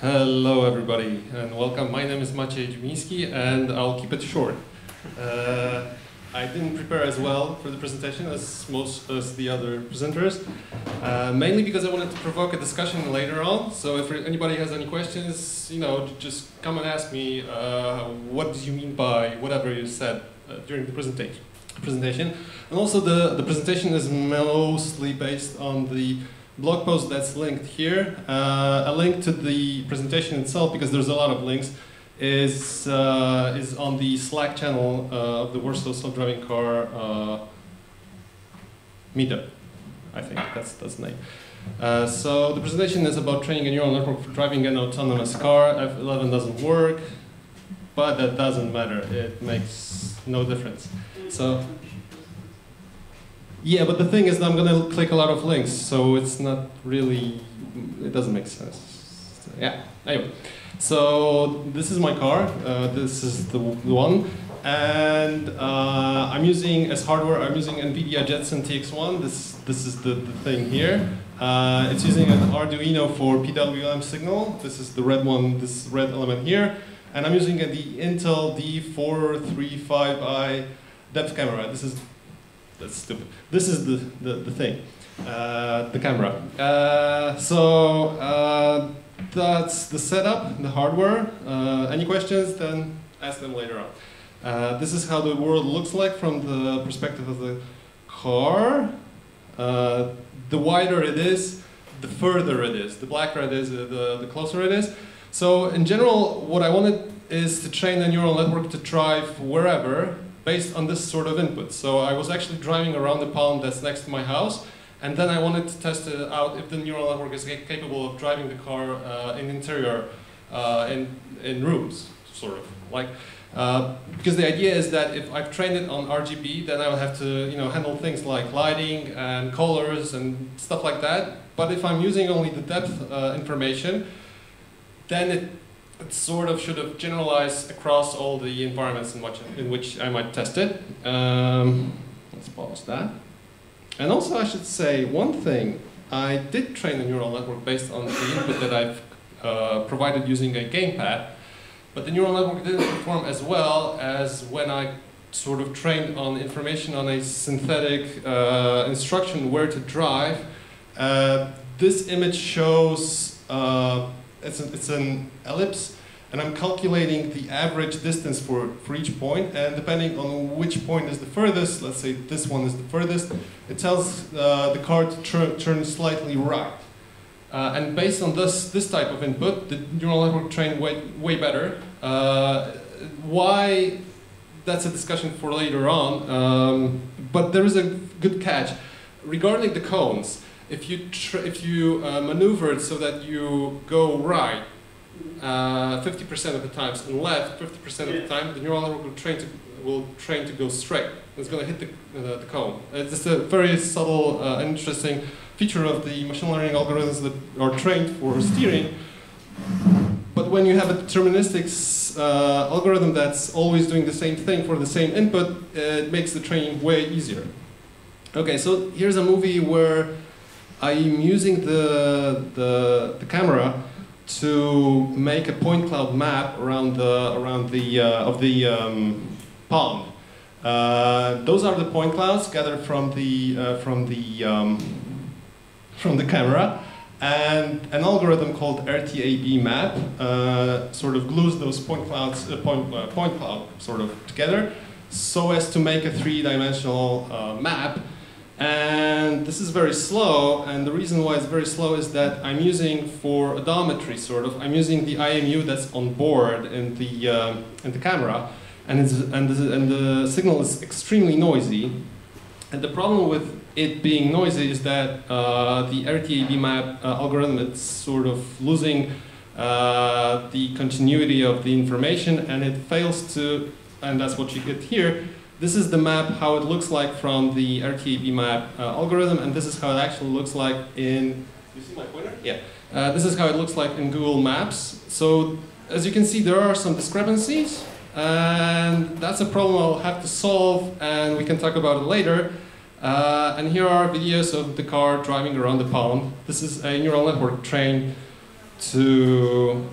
Hello everybody and welcome. My name is Maciej Dziubiński and I'll keep it short. I didn't prepare as well for the presentation as most as the other presenters, mainly because I wanted to provoke a discussion later on. So if anybody has any questions, just come and ask me what do you mean by whatever you said during the presentation. And also the presentation is mostly based on the blog post that's linked here. A link to the presentation itself, because there's a lot of links, is on the Slack channel of the Warsaw Self-Driving Car meetup. I think that's the name. So the presentation is about training a neural network for driving an autonomous car. F11 doesn't work, but that doesn't matter. It makes no difference. So. Yeah, but the thing is that I'm going to click a lot of links, so it's not really, it doesn't make sense. So, yeah, anyway. So this is my car, this is the one, and I'm using, as hardware, I'm using NVIDIA Jetson TX1, this is the thing here. It's using an Arduino for PWM signal, this is the red one, this red element here, and I'm using the Intel D435i depth camera. That's stupid. This is the thing, the camera. That's the setup, the hardware. Any questions, then ask them later on. This is how the world looks like from the perspective of the car. The wider it is, the further it is. The blacker it is, the closer it is. So in general, what I wanted is to train a neural network to drive wherever, based on this sort of input. So I was actually driving around the pond that's next to my house, and then I wanted to test it out if the neural network is capable of driving the car in interior, in rooms, sort of. Because the idea is that if I've trained it on RGB, then I will have to handle things like lighting and colors and stuff like that. But if I'm using only the depth information, then it sort of should have generalized across all the environments in which I might test it. Let's pause that. And also I should say one thing. I did train a neural network based on the input that I've provided using a gamepad, but the neural network didn't perform as well as when I sort of trained on information on a synthetic instruction where to drive. This image shows it's an ellipse, and I'm calculating the average distance for each point, and depending on which point is the furthest, let's say this one is the furthest, it tells the car to turn slightly right. And based on this type of input, the neural network trained way better. Why? That's a discussion for later on, but there is a good catch. Regarding the cones, if you maneuver it so that you go right 50% of the times and left 50% of the time, the neural network will train to go straight. It's going to hit the cone. It's a very subtle and interesting feature of the machine learning algorithms that are trained for steering. But when you have a deterministic algorithm that's always doing the same thing for the same input, it makes the training way easier. Okay, so here's a movie where I'm using the camera to make a point cloud map around the pond. Those are the point clouds gathered from the camera, and an algorithm called RTAB map sort of glues those point clouds point cloud sort of together so as to make a three-dimensional map. And this is very slow, and the reason why it's very slow is that I'm using, for odometry sort of, I'm using the IMU that's on board in the camera, and the signal is extremely noisy. And the problem with it being noisy is that the RTAB map algorithm is sort of losing the continuity of the information, and it fails to, and that's what you get here. This is the map, how it looks like from the RTAB map algorithm, and this is how it actually looks like in, you see my pointer? Yeah. This is how it looks like in Google Maps. So, as you can see, there are some discrepancies, and that's a problem I'll have to solve, and we can talk about it later. And here are videos of the car driving around the pond. This is a neural network trained to,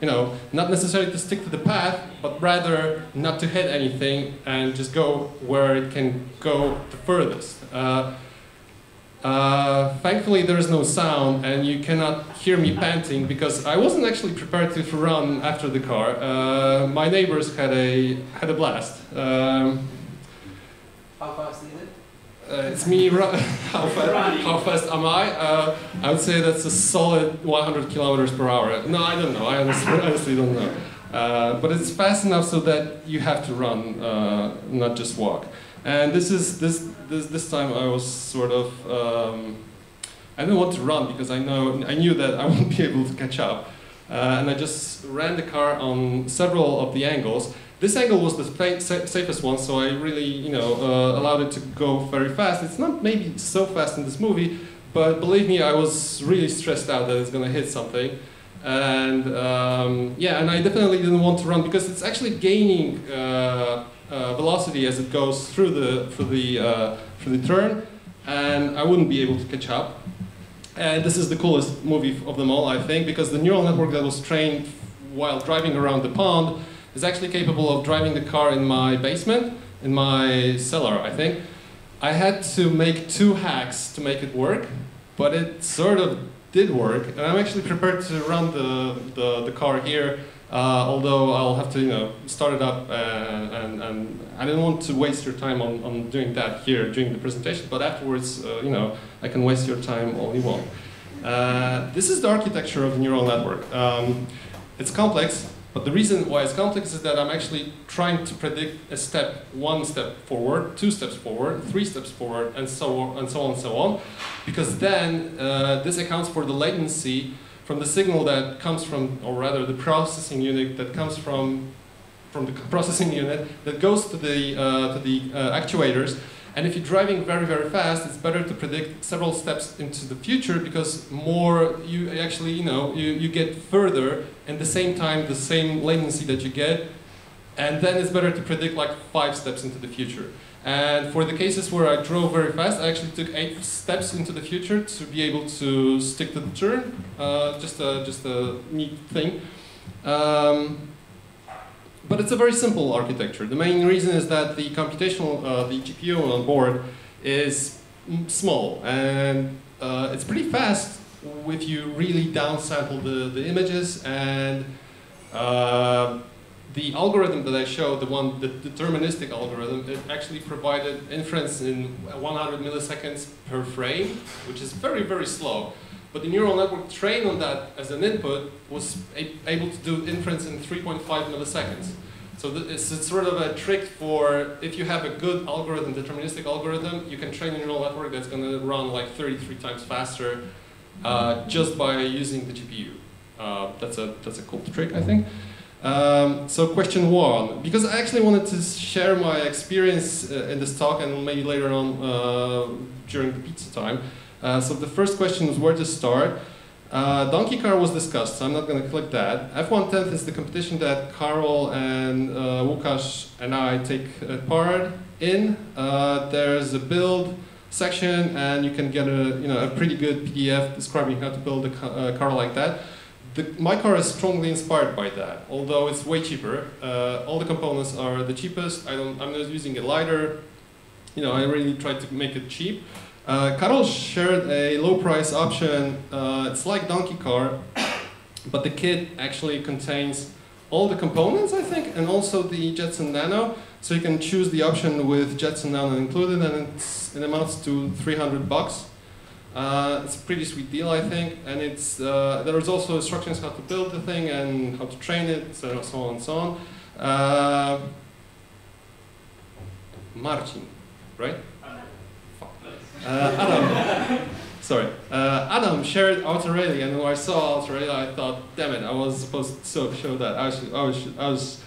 not necessarily to stick to the path, but rather not to hit anything and just go where it can go the furthest. Thankfully, there is no sound, and you cannot hear me panting because I wasn't actually prepared to run after the car. My neighbors had a blast. How fast is it? It's me. How fast am I? I would say that's a solid 100 kilometers per hour. No, I don't know. I honestly don't know. But it's fast enough so that you have to run, not just walk. And this time I was sort of I didn't want to run because I knew that I wouldn't be able to catch up, and I just ran the car on several of the angles. This angle was the safest one, so I really allowed it to go very fast. It's not maybe so fast in this movie, but believe me, I was really stressed out that it's going to hit something. And yeah, and I definitely didn't want to run because it's actually gaining velocity as it goes through the turn, and I wouldn't be able to catch up. And this is the coolest movie of them all, I think, because the neural network that was trained while driving around the pond is actually capable of driving the car in my basement, in my cellar, I think. I had to make 2 hacks to make it work, but it sort of did work, and I'm actually prepared to run the car here, although I'll have to start it up, and I didn't want to waste your time on doing that here during the presentation, but afterwards I can waste your time all you want. This is the architecture of the neural network. It's complex, but the reason why it's complex is that I'm actually trying to predict a step, 1 step forward, 2 steps forward, 3 steps forward, and so on and so on and so on, because then this accounts for the latency from the signal that comes from, or rather the processing unit that comes from the processing unit that goes to the actuators. And if you're driving very, very fast, it's better to predict several steps into the future because more you actually, you get further and the same time, the same latency that you get. And then it's better to predict like 5 steps into the future. And for the cases where I drove very fast, I actually took 8 steps into the future to be able to stick to the turn. Just a neat thing. But it's a very simple architecture. The main reason is that the computational, the GPU on board is small, and it's pretty fast if you really downsample the images, and the algorithm that I showed, the deterministic algorithm, it actually provided inference in 100 milliseconds per frame, which is very, very slow. But the neural network trained on that as an input was able to do inference in 3.5 milliseconds. So it's sort of a trick for, if you have a good algorithm, deterministic algorithm, you can train a neural network that's going to run like 33 times faster just by using the GPU. That's a cool trick, I think. So question 1, because I actually wanted to share my experience in this talk and maybe later on during the pizza time. So the first question was where to start. Donkey car was discussed, so I'm not going to click that. F110 is the competition that Karol and Łukasz and I take part in. There's a build section, and you can get a pretty good PDF describing how to build a car like that. My car is strongly inspired by that, although it's way cheaper. All the components are the cheapest. I'm not using a lighter. I really tried to make it cheap. Karol shared a low price option. It's like Donkey Car, but the kit actually contains all the components, I think, and also the Jetson Nano. So you can choose the option with Jetson Nano included, and it amounts to $300. It's a pretty sweet deal, I think, and there's also instructions how to build the thing and how to train it, so on and so on. Marcin, right? Adam, sorry. Adam shared Autorally, and when I saw Autorally, I thought, damn it, I was supposed to show that.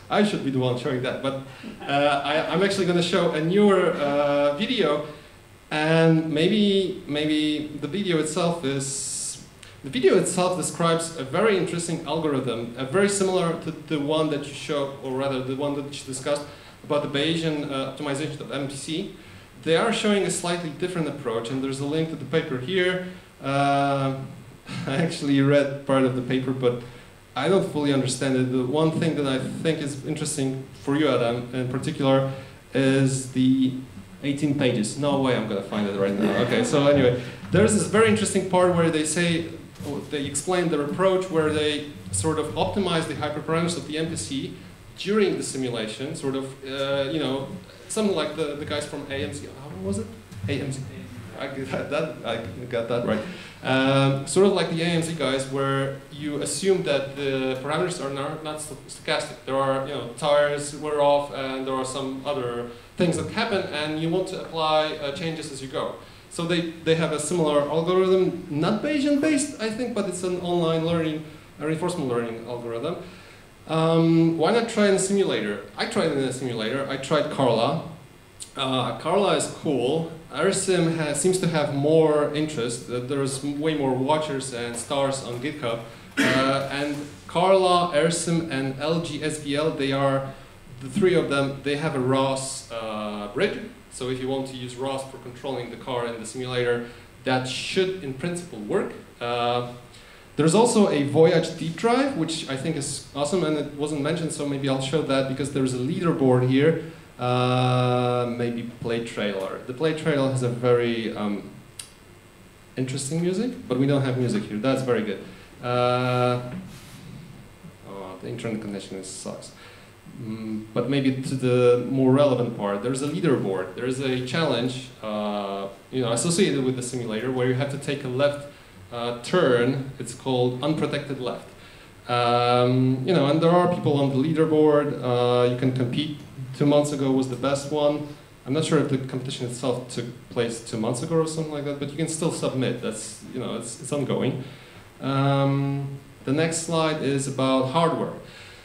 I should be the one showing that. But I'm actually going to show a newer video, and maybe the video itself describes a very interesting algorithm, very similar to the one that you showed, or rather the one that you discussed about the Bayesian optimization of MPC. They are showing a slightly different approach, and there's a link to the paper here. I actually read part of the paper, but I don't fully understand it. The one thing that I think is interesting for you, Adam, in particular, is the 18 pages. No way I'm going to find it right now. Okay, so anyway, there's this very interesting part where they say, they explain their approach where they sort of optimize the hyperparameters of the MPC during the simulation, sort of, you know, something like the guys from AMC. How was it? AMC. I got that right. Sort of like the AMC guys, where you assume that the parameters are not stochastic. There are, you know, tires wear off, and there are some other things that happen, and you want to apply changes as you go. So they have a similar algorithm, not Bayesian based, I think, but it's an online learning, reinforcement learning algorithm. Why not try in a simulator? I tried it in a simulator. I tried Carla. Carla is cool. RSim seems to have more interest. There's way more watchers and stars on GitHub. And Carla, RSim, and LGSVL, they are, the three of them, they have a ROS bridge. So if you want to use ROS for controlling the car in the simulator, that should, in principle, work. There's also a Voyage deep drive, which I think is awesome, and it wasn't mentioned, so maybe I'll show that because there's a leaderboard here. Maybe Play Trailer. The Play Trailer has a very interesting music, but we don't have music here. That's very good. Oh, the internet connection sucks. But maybe to the more relevant part, there's a leaderboard. There's a challenge, you know, associated with the simulator where you have to take a left turn. It's called unprotected left. You know, and there are people on the leaderboard. You can compete. 2 months ago was the best one. I'm not sure if the competition itself took place 2 months ago or something like that, but you can still submit. That's, you know, it's ongoing. The next slide is about hardware.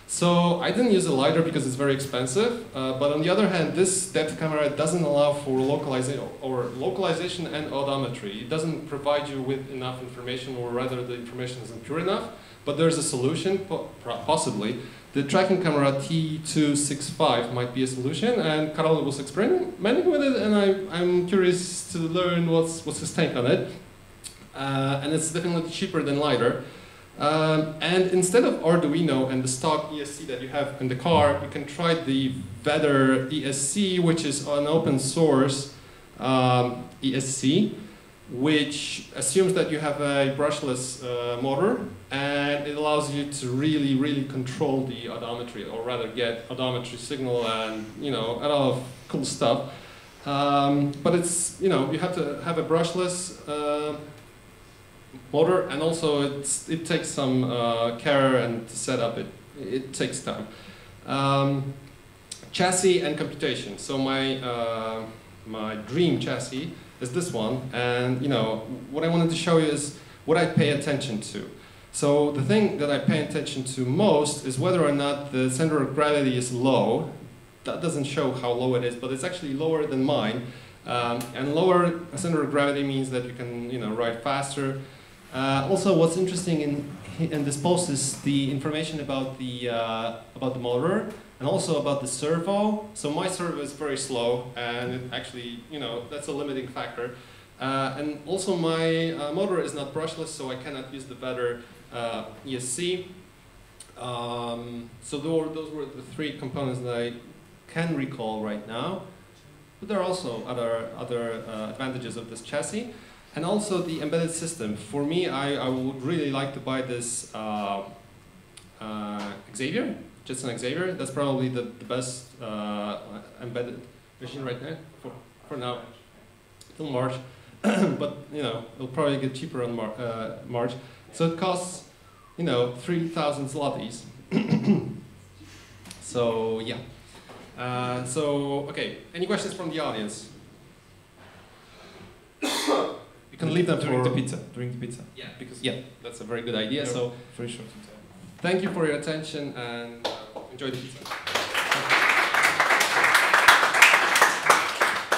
So I didn't use a LiDAR because it's very expensive, but on the other hand, this depth camera doesn't allow for localization and odometry. It doesn't provide you with enough information, or rather the information isn't pure enough, but there's a solution, possibly. The tracking camera T265 might be a solution, and Karol was experimenting with it, and I'm curious to learn what's his take on it. And it's definitely cheaper than LiDAR. And instead of Arduino and the stock ESC that you have in the car, you can try the Weather ESC, which is an open source ESC, which assumes that you have a brushless motor, and it allows you to really, really control the odometry, or rather get odometry signal and, you know, a lot of cool stuff. But it's, you know, you have to have a brushless motor, and also it takes some care, and to set up it takes time. Chassis and computation. So my dream chassis is this one, and you know what I wanted to show you is what I pay attention to. So the thing that I pay attention to most is whether or not the center of gravity is low. That doesn't show how low it is, but it's actually lower than mine. And lower center of gravity means that you can, you know, ride faster. Also, what's interesting in this post is the information about the motor, and also about the servo. So my servo is very slow, and it actually, you know, that's a limiting factor. And also my motor is not brushless, so I cannot use the Weather ESC. So those were the three components that I can recall right now. But there are also other advantages of this chassis. And also the embedded system. For me, I would really like to buy this Xavier, Jetson Xavier. That's probably the best embedded machine right now for now, till March. But you know, it'll probably get cheaper on March. So it costs, you know, 3,000 zlotys. So yeah. So okay, any questions from the audience? You can leave them during the pizza. During the pizza. Yeah, because that's a very good idea. So very short. Thank you for your attention, and enjoy the pizza.